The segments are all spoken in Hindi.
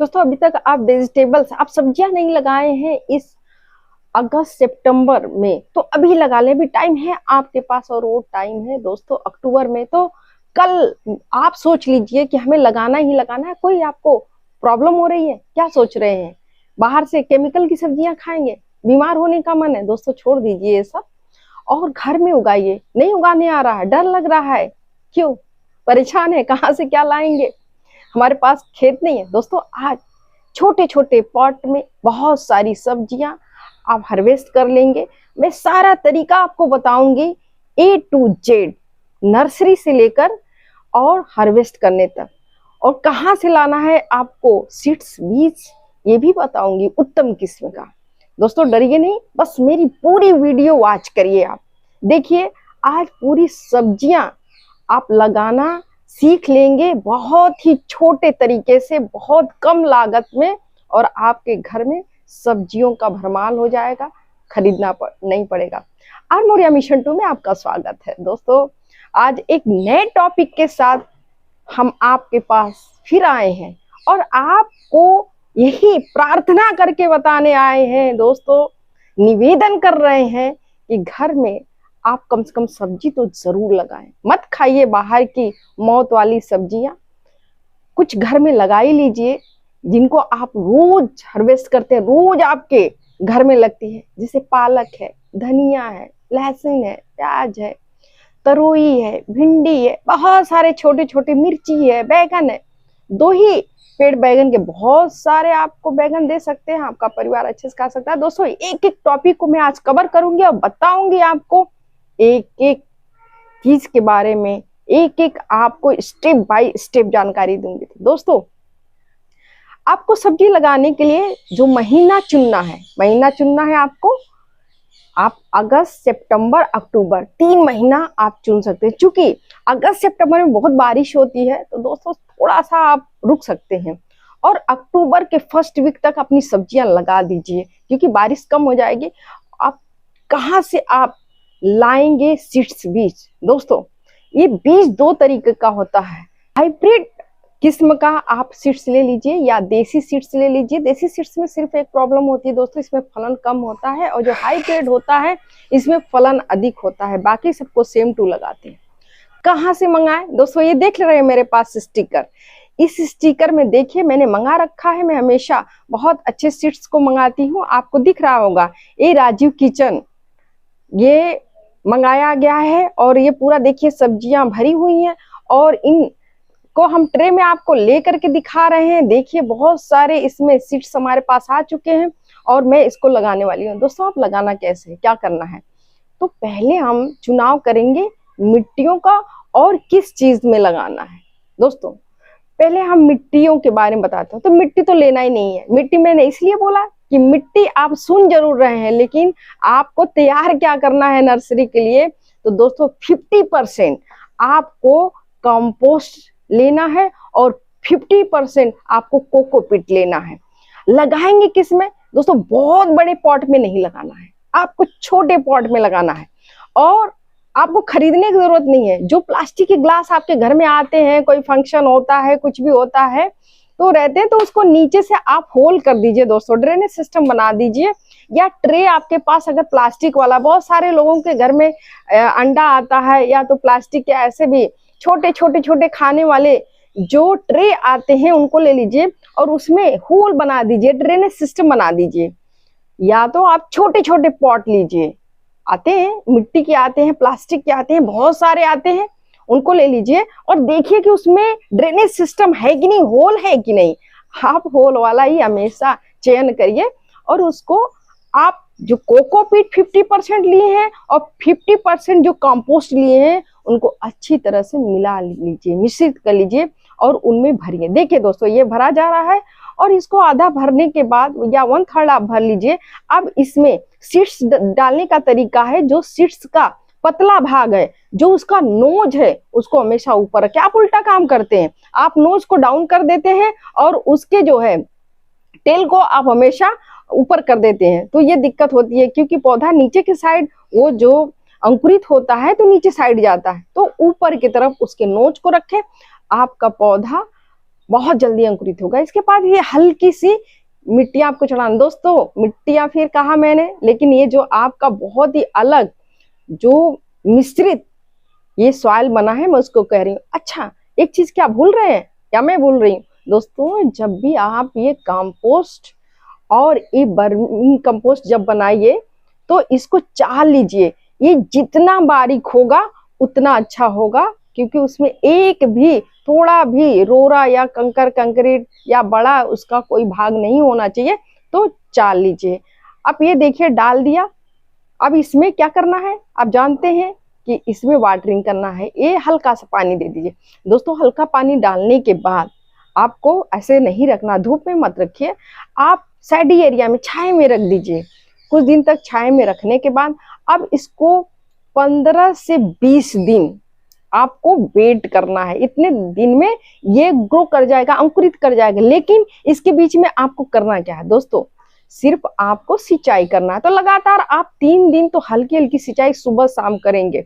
दोस्तों अभी तक आप वेजिटेबल्स, आप सब्जियां नहीं लगाए हैं इस अगस्त सितंबर में, तो अभी लगा लें, भी टाइम है आपके पास। और वो टाइम है दोस्तों अक्टूबर में। तो कल आप सोच लीजिए कि हमें लगाना ही लगाना है। कोई आपको प्रॉब्लम हो रही है, क्या सोच रहे हैं? बाहर से केमिकल की सब्जियां खाएंगे, बीमार होने का मन है? दोस्तों छोड़ दीजिए ये सब और घर में उगाइए। नहीं उगाने आ रहा है, डर लग रहा है, क्यों परेशान है, कहाँ से क्या लाएंगे, हमारे पास खेत नहीं है? दोस्तों आज छोटे छोटे पॉट में बहुत सारी सब्जियां आप हार्वेस्ट कर लेंगे। मैं सारा तरीका आपको बताऊंगी, A to Z, नर्सरी से लेकर और हार्वेस्ट करने तक। और कहाँ से लाना है आपको सीड्स, बीज, ये भी बताऊंगी उत्तम किस्म का। दोस्तों डरिए नहीं, बस मेरी पूरी वीडियो वॉच करिए। आप देखिए, आज पूरी सब्जियां आप लगाना सीख लेंगे बहुत ही छोटे तरीके से, बहुत कम लागत में, और आपके घर में सब्जियों का भरमार हो जाएगा, खरीदना नहीं पड़ेगा। आर्मोरिया मिशन 2 में आपका स्वागत है। दोस्तों आज एक नए टॉपिक के साथ हम आपके पास फिर आए हैं और आपको यही प्रार्थना करके बताने आए हैं। दोस्तों निवेदन कर रहे हैं कि घर में आप कम से कम सब्जी तो जरूर लगाएं, मत खाइए बाहर की मौत वाली सब्जियां, कुछ घर में लगा ही लीजिए जिनको आप रोज हार्वेस्ट करते हैं, रोज आपके घर में लगती है। जैसे पालक है, धनिया है, लहसुन है, प्याज है, तरोई है, भिंडी है, बहुत सारे छोटे छोटे, मिर्ची है, बैगन है। 2 ही पेड़ बैगन के बहुत सारे आपको बैगन दे सकते हैं, आपका परिवार अच्छे से खा सकता है। दोस्तों एक एक टॉपिक को मैं आज कवर करूंगी और बताऊंगी आपको एक एक चीज के बारे में, एक एक आपको स्टेप बाय स्टेप जानकारी दूंगी। दोस्तों आपको सब्जी लगाने के लिए जो महीना चुनना है आपको, आप अगस्त सितंबर अक्टूबर 3 महीना आप चुन सकते हैं। क्योंकि अगस्त सितंबर में बहुत बारिश होती है, तो दोस्तों थोड़ा सा आप रुक सकते हैं और अक्टूबर के फर्स्ट वीक तक अपनी सब्जियां लगा दीजिए, क्योंकि बारिश कम हो जाएगी। आप कहाँ से आप लाएंगे सीड्स, बीज? दोस्तों ये बीज 2 तरीके का होता है। हाइब्रिड किस्म का आप सीड्स ले लीजिए या देसी सीड्स ले लीजिए। देसी सीड्स में सिर्फ एक प्रॉब्लम होती है दोस्तों, इसमें फलन कम होता है, और जो हाइब्रिड होता है इसमें फलन अधिक होता है। बाकी सबको सेम टू लगाते हैं। कहाँ से मंगाए? दोस्तों ये देख रहे हैं मेरे पास स्टिकर, इस स्टिकर में देखिए मैंने मंगा रखा है। मैं हमेशा बहुत अच्छे सीड्स को मंगाती हूँ, आपको दिख रहा होगा ये राजीव किचन, ये मंगाया गया है। और ये पूरा देखिए सब्जियां भरी हुई हैं और इन को हम ट्रे में आपको लेकर के दिखा रहे हैं। देखिए बहुत सारे इसमें सीड्स हमारे पास आ चुके हैं और मैं इसको लगाने वाली हूँ। दोस्तों आप लगाना कैसे है, क्या करना है? तो पहले हम चुनाव करेंगे मिट्टियों का और किस चीज में लगाना है। दोस्तों पहले हम मिट्टियों के बारे में बताते हैं। तो मिट्टी तो लेना ही नहीं है। मिट्टी मैंने इसलिए बोला कि मिट्टी आप सुन जरूर रहे हैं, लेकिन आपको तैयार क्या करना है नर्सरी के लिए। तो दोस्तों 50% आपको कंपोस्ट लेना है और 50% आपको कोकोपीट लेना है। लगाएंगे किस में? दोस्तों बहुत बड़े पॉट में नहीं लगाना है, आपको छोटे पॉट में लगाना है। और आपको खरीदने की जरूरत नहीं है। जो प्लास्टिक के ग्लास आपके घर में आते हैं, कोई फंक्शन होता है, कुछ भी होता है तो रहते हैं, तो उसको नीचे से आप होल कर दीजिए दोस्तों, ड्रेनेज सिस्टम बना दीजिए। या ट्रे आपके पास अगर प्लास्टिक वाला, बहुत सारे लोगों के घर में अंडा आता है, या तो प्लास्टिक के ऐसे भी छोटे छोटे छोटे खाने वाले जो ट्रे आते हैं उनको ले लीजिए और उसमें होल बना दीजिए, ड्रेनेज सिस्टम बना दीजिए। या तो आप छोटे छोटे पॉट लीजिए, आते हैं मिट्टी के, आते हैं प्लास्टिक के, आते हैं बहुत सारे आते हैं, उनको ले लीजिए और देखिए कि उसमें ड्रेनेज सिस्टम है कि नहीं, होल है कि नहीं। आप होल वाला ही हमेशा चयन करिए। और उसको आप जो कोकोपीट 50% लिए हैं और 50% जो कंपोस्ट लिए हैं उनको अच्छी तरह से मिला लीजिए, मिश्रित कर लीजिए और उनमें भरिए। देखिए दोस्तों ये भरा जा रहा है और इसको आधा भरने के बाद या 1/3 आप भर लीजिए। अब इसमें सीड्स डालने का तरीका है, जो सीड्स का पतला भाग है, जो उसका नोज है, उसको हमेशा ऊपर रखें। आप उल्टा काम करते हैं, आप नोज को डाउन कर देते हैं और उसके जो है टेल को आप हमेशा ऊपर कर देते हैं। तो ये दिक्कत होती है, क्योंकि पौधा नीचे की साइड, वो जो अंकुरित होता है तो नीचे साइड जाता है, तो ऊपर की तरफ उसके नोज को रखें। आपका पौधा बहुत जल्दी अंकुरित होगा। इसके बाद ये हल्की सी मिट्टी आपको चढ़ाना। दोस्तों मिट्टियां फिर कहा मैंने, लेकिन ये जो आपका बहुत ही अलग जो मिश्रित ये सॉइल बना है, मैं उसको कह रही हूँ। अच्छा, एक चीज क्या भूल रहे हैं, क्या मैं भूल रही हूँ दोस्तों, जब भी आप ये कंपोस्ट और ये वर्मी कंपोस्ट जब बनाइए तो इसको चाल लीजिए। ये जितना बारीक होगा उतना अच्छा होगा, क्योंकि उसमें एक भी थोड़ा भी रोरा या कंकर कंक्रीट या बड़ा उसका कोई भाग नहीं होना चाहिए। तो चाल लीजिए। अब ये देखिए डाल दिया। अब इसमें क्या करना है आप जानते हैं कि इसमें वाटरिंग करना है। ये हल्का सा पानी दे दीजिए। दोस्तों हल्का पानी डालने के बाद आपको ऐसे नहीं रखना, धूप में मत रखिए, आप साइडी एरिया में छाए में रख दीजिए। कुछ दिन तक छाए में रखने के बाद अब इसको 15 से 20 दिन आपको वेट करना है। इतने दिन में ये ग्रो कर जाएगा, अंकुरित कर जाएगा। लेकिन इसके बीच में आपको करना क्या है दोस्तों, सिर्फ आपको सिंचाई करना है। तो लगातार आप 3 दिन तो हल्की हल्की सिंचाई सुबह शाम करेंगे।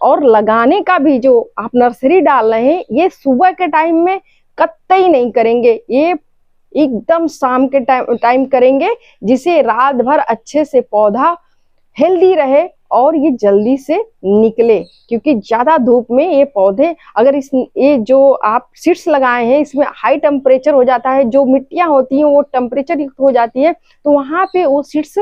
और लगाने का भी जो आप नर्सरी डाल रहे हैं, ये सुबह के टाइम में कतई नहीं करेंगे, ये एकदम शाम के टाइम करेंगे, जिसे रात भर अच्छे से पौधा हेल्दी रहे और ये जल्दी से निकले। क्योंकि ज्यादा धूप में ये पौधे, अगर ये जो आप सीड्स लगाए हैं इसमें हाई टेम्परेचर हो जाता है, जो मिट्टियां होती हैं वो टेम्परेचर युक्त हो जाती है, तो वहां पे वो सीड्स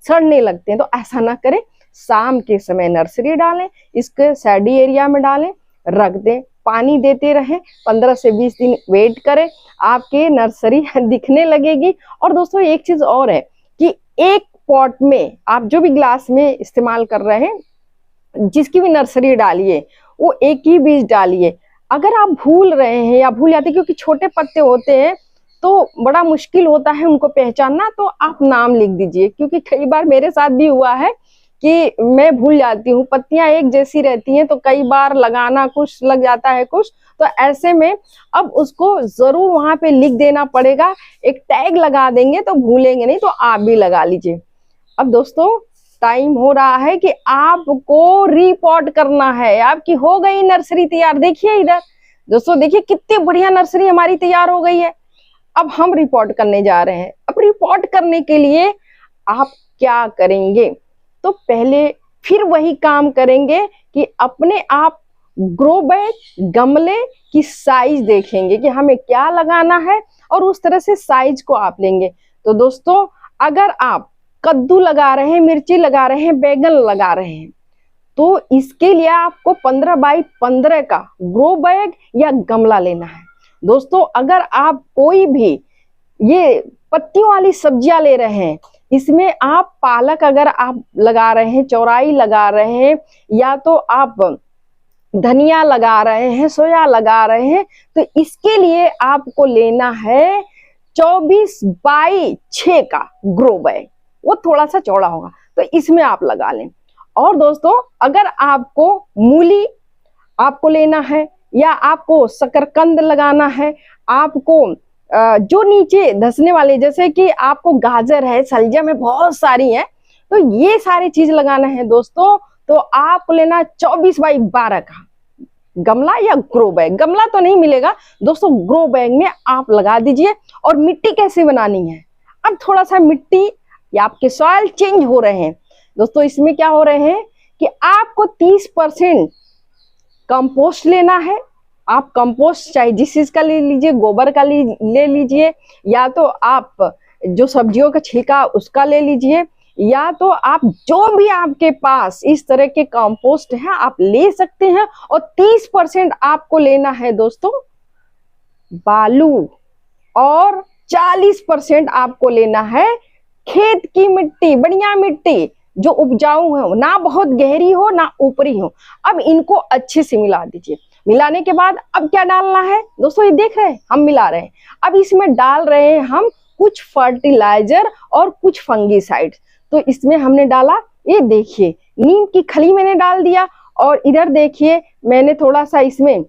सड़ने लगते हैं। तो ऐसा ना करें, शाम के समय नर्सरी डालें, इसके सैडी एरिया में डालें, रख दें, पानी देते रहें, 15 से 20 दिन वेट करें, आपके नर्सरी दिखने लगेगी। और दोस्तों एक चीज और है कि एक पॉट में आप जो भी ग्लास में इस्तेमाल कर रहे हैं, जिसकी भी नर्सरी डालिए, वो एक ही बीज डालिए। अगर आप भूल रहे हैं या भूल जाते, क्योंकि छोटे पत्ते होते हैं तो बड़ा मुश्किल होता है उनको पहचानना, तो आप नाम लिख दीजिए। क्योंकि कई बार मेरे साथ भी हुआ है कि मैं भूल जाती हूँ, पत्तियां एक जैसी रहती हैं तो कई बार लगाना कुछ लग जाता है कुछ, तो ऐसे में अब उसको जरूर वहां पे लिख देना पड़ेगा, एक टैग लगा देंगे तो भूलेंगे नहीं। तो आप भी लगा लीजिए। अब दोस्तों टाइम हो रहा है कि आपको रिपोर्ट करना है। आपकी हो गई नर्सरी तैयार। देखिए इधर दोस्तों, देखिए कितनी बढ़िया नर्सरी हमारी तैयार हो गई है। अब हम रिपोर्ट करने जा रहे हैं। अब रिपोर्ट करने के लिए आप क्या करेंगे, तो पहले फिर वही काम करेंगे कि अपने आप ग्रो बैग गमले की साइज देखेंगे कि हमें क्या लगाना है, और उस तरह से साइज को आप लेंगे। तो दोस्तों अगर आप कद्दू लगा रहे हैं, मिर्ची लगा रहे हैं, बैगन लगा रहे हैं, तो इसके लिए आपको 15 बाई 15 का ग्रो बैग या गमला लेना है। दोस्तों अगर आप कोई भी ये पत्तियों वाली सब्जियां ले रहे हैं, इसमें आप पालक अगर आप लगा रहे हैं, चौराई लगा रहे हैं, या तो आप धनिया लगा रहे हैं, सोया लगा रहे हैं, तो इसके लिए आपको लेना है 24 बाई 6 का ग्रो बैग। वो थोड़ा सा चौड़ा होगा, तो इसमें आप लगा लें। और दोस्तों अगर आपको मूली आपको लेना है, या आपको शकरकंद लगाना है, आपको जो नीचे धंसने वाले, जैसे कि आपको गाजर है, सलजम है, बहुत सारी है, तो ये सारी चीज लगाना है दोस्तों, तो आपको लेना 24 बाई 12 का गमला या ग्रो बैग। गमला तो नहीं मिलेगा दोस्तों, ग्रो बैग में आप लगा दीजिए। और मिट्टी कैसे बनानी है, अब थोड़ा सा मिट्टी या आपके सॉइल चेंज हो रहे हैं दोस्तों। इसमें क्या हो रहे हैं कि आपको 30% कंपोस्ट लेना है। आप कंपोस्ट चाहे जिस चीज का ले लीजिए, गोबर का ले लीजिए, या तो आप जो सब्जियों का छिलका उसका ले लीजिए, या तो आप जो भी आपके पास इस तरह के कंपोस्ट है आप ले सकते हैं। और 30% आपको लेना है दोस्तों बालू, और 40% आपको लेना है खेत की मिट्टी, बढ़िया मिट्टी जो उपजाऊ हो, ना बहुत गहरी हो ना ऊपरी हो। अब इनको अच्छे से मिला दीजिए। मिलाने के बाद अब क्या डालना है दोस्तों, ये देख रहे हैं हम मिला रहे हैं। अब इसमें डाल रहे हैं हम कुछ फर्टिलाइजर और कुछ फंगीसाइड। तो इसमें हमने डाला, ये देखिए नीम की खली मैंने डाल दिया, और इधर देखिए मैंने थोड़ा सा इसमें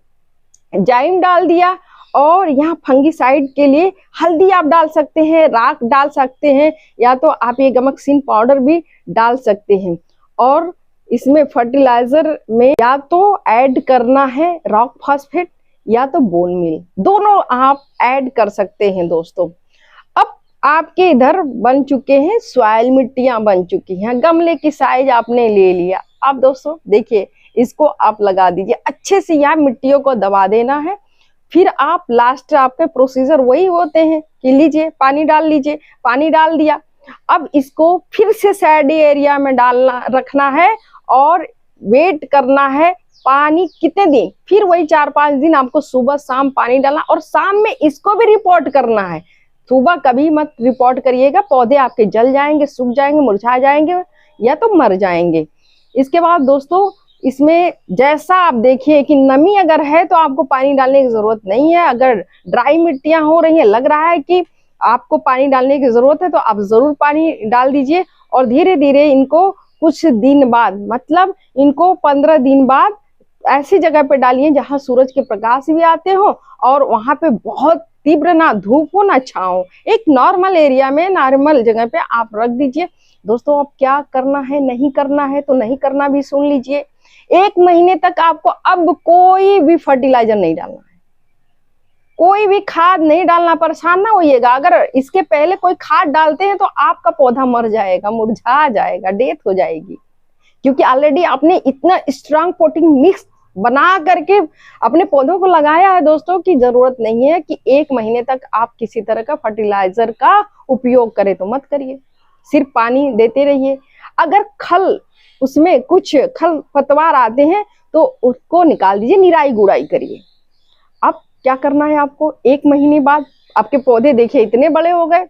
जाइम डाल दिया, और यहाँ फंगीसाइड के लिए हल्दी आप डाल सकते हैं, राख डाल सकते हैं, या तो आप ये गमकसीन पाउडर भी डाल सकते हैं। और इसमें फर्टिलाइजर में या तो ऐड करना है रॉक फॉस्फेट, या तो बोन मील, दोनों आप ऐड कर सकते हैं दोस्तों। अब आपके इधर बन चुके हैं सॉइल, मिट्टियां बन चुकी हैं, गमले की साइज आपने ले लिया। अब दोस्तों देखिए, इसको आप लगा दीजिए अच्छे से, यहाँ मिट्टियों को दबा देना है। फिर आप लास्ट आपके प्रोसीजर वही होते हैं कि लीजिए पानी डाल लीजिए, पानी डाल दिया। अब इसको फिर से सैडी एरिया में डालना रखना है और वेट करना है पानी कितने दिन, फिर वही 4-5 दिन आपको सुबह शाम पानी डालना, और शाम में इसको भी रिपोर्ट करना है। सुबह कभी मत रिपोर्ट करिएगा, पौधे आपके जल जाएंगे, सूख जाएंगे, मुरझा जाएंगे या तो मर जाएंगे। इसके बाद दोस्तों इसमें जैसा आप देखिए कि नमी अगर है तो आपको पानी डालने की जरूरत नहीं है। अगर ड्राई मिट्टियां हो रही है, लग रहा है कि आपको पानी डालने की जरूरत है, तो आप जरूर पानी डाल दीजिए। और धीरे धीरे इनको कुछ दिन बाद, मतलब इनको 15 दिन बाद ऐसी जगह पे डालिए जहां सूरज के प्रकाश भी आते हो और वहां पे बहुत तीव्र ना धूप हो ना छांव, एक नॉर्मल एरिया में, नॉर्मल जगह पे आप रख दीजिए। दोस्तों अब क्या करना है, नहीं करना है तो नहीं करना भी सुन लीजिए। 1 महीने तक आपको अब कोई भी फर्टिलाइजर नहीं डालना है, कोई भी खाद नहीं डालना। परेशान ना होइएगा, अगर इसके पहले कोई खाद डालते हैं तो आपका पौधा मर जाएगा, मुरझा जाएगा, डेथ हो जाएगी, क्योंकि ऑलरेडी आपने इतना स्ट्रांग पोटिंग मिक्स बना करके अपने पौधों को लगाया है दोस्तों, की जरूरत नहीं है कि 1 महीने तक आप किसी तरह का फर्टिलाइजर का उपयोग करें तो मत करिए, सिर्फ पानी देते रहिए। अगर खल उसमें कुछ खल पतवार आते हैं तो उसको निकाल दीजिए, निराई गुड़ाई करिए। अब क्या करना है आपको, 1 महीने बाद आपके पौधे देखिए इतने बड़े हो गए,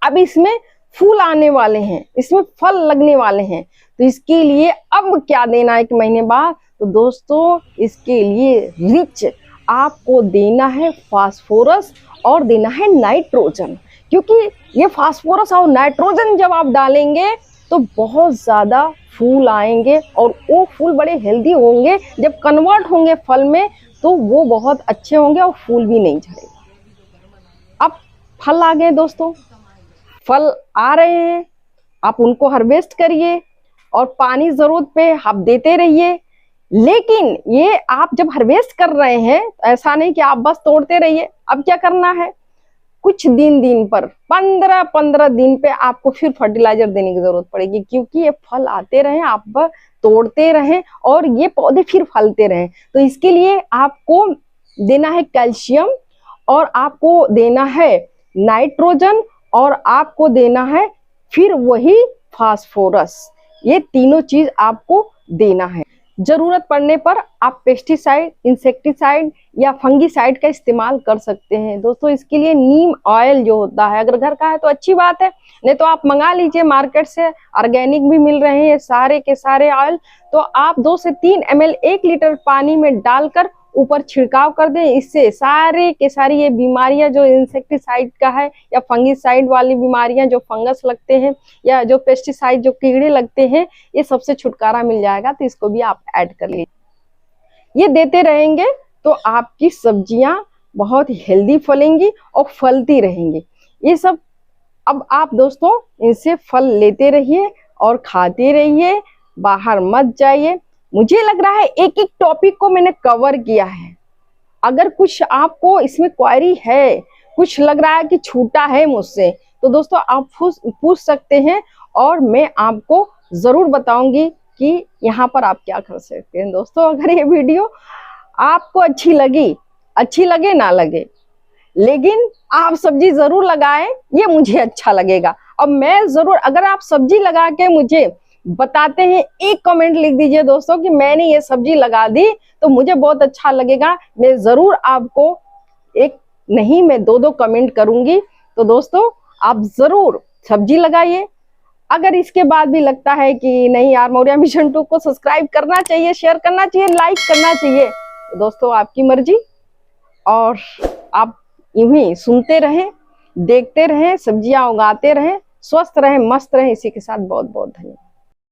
अब इसमें फूल आने वाले हैं, इसमें फल लगने वाले हैं, तो इसके लिए अब क्या देना है 1 महीने बाद, तो दोस्तों इसके लिए रिच आपको देना है फास्फोरस और देना है नाइट्रोजन। क्योंकि ये फास्फोरस और नाइट्रोजन जब आप डालेंगे तो बहुत ज्यादा फूल आएंगे और वो फूल बड़े हेल्दी होंगे, जब कन्वर्ट होंगे फल में तो वो बहुत अच्छे होंगे और फूल भी नहीं झड़ेगा। अब फल आ गए दोस्तों, फल आ रहे हैं, आप उनको हार्वेस्ट करिए और पानी जरूरत पे आप देते रहिए। लेकिन ये आप जब हार्वेस्ट कर रहे हैं ऐसा नहीं कि आप बस तोड़ते रहिए। अब क्या करना है, कुछ दिन पर 15-15 दिन पे आपको फिर फर्टिलाइजर देने की जरूरत पड़ेगी, क्योंकि ये फल आते रहे, आप तोड़ते रहें और ये पौधे फिर फलते रहें। तो इसके लिए आपको देना है कैल्शियम और आपको देना है नाइट्रोजन और आपको देना है फिर वही फास्फोरस। ये तीनों चीज आपको देना है। जरूरत पड़ने पर आप पेस्टिसाइड, इंसेक्टिसाइड या फंगिसाइड का इस्तेमाल कर सकते हैं दोस्तों। इसके लिए नीम ऑयल जो होता है, अगर घर का है तो अच्छी बात है, नहीं तो आप मंगा लीजिए मार्केट से, ऑर्गेनिक भी मिल रहे हैं सारे के सारे ऑयल। तो आप 2 से 3 ml 1 लीटर पानी में डालकर ऊपर छिड़काव कर दें। इससे सारे के सारी ये बीमारियां जो इंसेक्टिसाइड का है या फंगिसाइड वाली बीमारियां जो फंगस लगते हैं या जो पेस्टिसाइड जो कीड़े लगते हैं, ये सबसे छुटकारा मिल जाएगा। तो इसको भी आप ऐड कर लीजिए। ये देते रहेंगे तो आपकी सब्जियां बहुत हेल्दी फलेंगी और फलती रहेंगी। ये सब अब आप दोस्तों इनसे फल लेते रहिए और खाते रहिए, बाहर मत जाइए। मुझे लग रहा है एक एक टॉपिक को मैंने कवर किया है। अगर कुछ आपको इसमें क्वेरी है, कुछ लग रहा है कि छूटा है मुझसे, तो दोस्तों आप पूछ सकते हैं और मैं आपको जरूर बताऊंगी कि यहाँ पर आप क्या कर सकते हैं। दोस्तों अगर ये वीडियो आपको अच्छी लगे ना लगे, लेकिन आप सब्जी जरूर लगाएं, ये मुझे अच्छा लगेगा। और मैं जरूर, अगर आप सब्जी लगा के मुझे बताते हैं, एक कमेंट लिख दीजिए दोस्तों कि मैंने ये सब्जी लगा दी, तो मुझे बहुत अच्छा लगेगा। मैं जरूर आपको एक नहीं, मैं 2-2 कमेंट करूंगी। तो दोस्तों आप जरूर सब्जी लगाइए। अगर इसके बाद भी लगता है कि नहीं यार, मौर्या मिशन 2 को सब्सक्राइब करना चाहिए, शेयर करना चाहिए, लाइक करना चाहिए, तो दोस्तों आपकी मर्जी। और आप यूं ही सुनते रहें, देखते रहें, सब्जियां उगाते रहें, स्वस्थ रहें, मस्त रहें। इसी के साथ बहुत बहुत धन्यवाद।